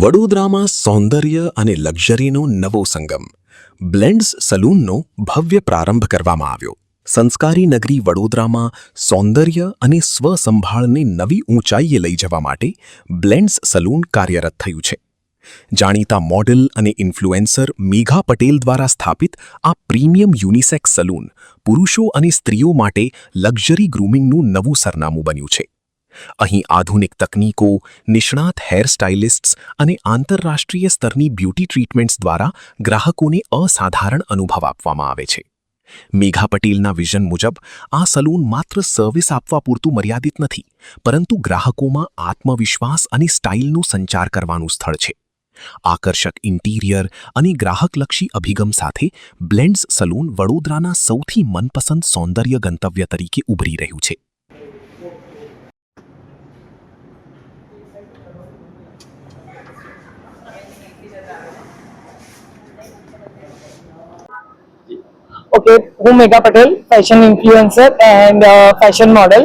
વડોદરામાં સૌંદર્ય અને લક્ઝરીનો નવો સંગમ બ્લેન્ડ્સ સલૂનનો ભવ્ય પ્રારંભ કરવામાં આવ્યો। સંસ્કારી નગરી વડોદરામાં સૌંદર્ય અને સ્વસંભાળને નવી ઊંચાઈએ લઈ જવા માટે બ્લેન્ડ્સ સલૂન કાર્યરત થયું છે। જાણીતા મોડેલ અને ઇન્ફ્લુએન્સર મેઘા પટેલ દ્વારા સ્થાપિત આ પ્રીમિયમ યુનિસેક્સ સલૂન પુરુષો અને સ્ત્રીઓ માટે લક્ઝરી ગ્રૂમિંગનું નવું સરનામું બન્યું છે। અહીં આધુનિક તકનીકો, નિષ્ણાત હેર સ્ટાઇલિસ્ટ્સ અને આંતરરાષ્ટ્રીય સ્તરની બ્યુટી ટ્રીટમેન્ટ્સ દ્વારા ગ્રાહકોને અસાધારણ અનુભવ આપવામાં આવે છે। મેઘા પટેલના વિઝન મુજબ આ સલૂન માત્ર સર્વિસ આપવા પૂરતું મર્યાદિત નથી, પરંતુ ગ્રાહકોમાં આત્મવિશ્વાસ અને સ્ટાઇલનો સંચાર કરવાનું સ્થળ છે। આકર્ષક ઇન્ટિરિયર અને ગ્રાહકલક્ષી અભિગમ સાથે બ્લેન્ડ્સ સલૂન વડોદરાના સૌથી મનપસંદ સૌંદર્ય ગંતવ્ય તરીકે ઉભરી રહ્યું છે। ओके, હું Megha Patel, fashion influencer and fashion model.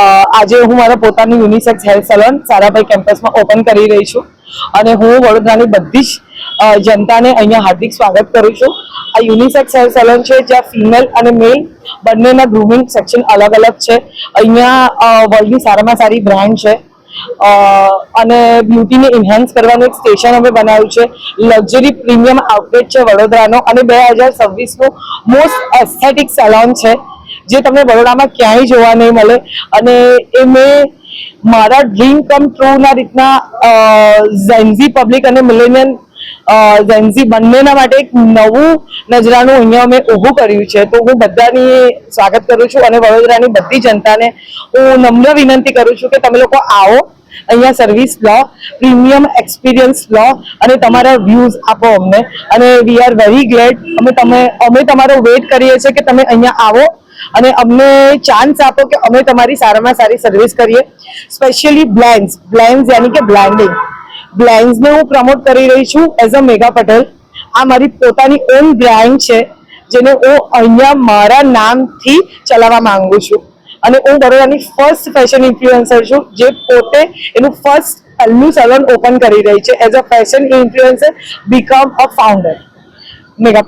આજે હું મારા પોતાનું યુનિસેક્સ હેર સલોન સારાભાઈ કેમ્પસમાં ઓપન કરી રહી છું અને હું વડોદરાની બધી જ જનતાને અહીંયા હાર્દિક સ્વાગત કરું છું। આ યુનિસેક્સ હેર સલોન છે જ્યાં ફિમેલ અને મેલ બંનેના ગ્રૂમિંગ સેક્શન અલગ અલગ છે। અહીંયા વર્લ્ડની સારામાં સારી બ્રાન્ડ છે અને બ્યુટીને ઇન્હાન્સ કરવાનું એક સ્ટેશન અમે બનાવ્યું છે। લક્ઝરી પ્રીમિયમ આઉટલેટ છે વડોદરાનો અને 2026નું મોસ્ટ એસ્થેટિક સલોન છે જે તમને વડોદરામાં ક્યાંય જોવા નહીં મળે। અને એ મેં મારા ડ્રીમ કમ ટ્રુના રીતના ઝેન્ઝી પબ્લિક અને મિલેનિયન ઝેન્ઝી બંનેના માટે એક નવું નજરાનું અહીંયા મેં ઊભું કર્યું છે। તો હું બધાની સ્વાગત કરું છું અને વડોદરાની બધી જનતાને હું નમ્ર વિનંતી કરું છું કે તમે લોકો આવો, અહીંયા સર્વિસ લો, પ્રીમિયમ એક્સપિરિયન્સ લો અને તમારા વ્યૂઝ આપો અમને। અને વી આર વેરી ગ્લેડ અમે તમારો વેઇટ કરીએ છીએ કે તમે અહીંયા આવો અને અમને ચાન્સ આપો કે અમે તમારી સારામાં સારી સર્વિસ કરીએ। સ્પેશિયલી બ્લેન્ડ્સ યાની કે બ્લેન્ડિંગ બ્લેન્ડ્સને હું પ્રમોટ કરી રહી છું એઝ અ મેઘા પટેલ। આ મારી પોતાની ઓન બ્રાન્ડ છે જેને હું અહીંયા મારા નામથી ચલાવવા માંગુ છું અને હું બરોડાની ફર્સ્ટ ફેશન ઇન્ફ્લુએન્સર છું જે પોતે એનું પહેલું સલોન ઓપન કરી રહી છે as a fashion influencer become a founder Megha.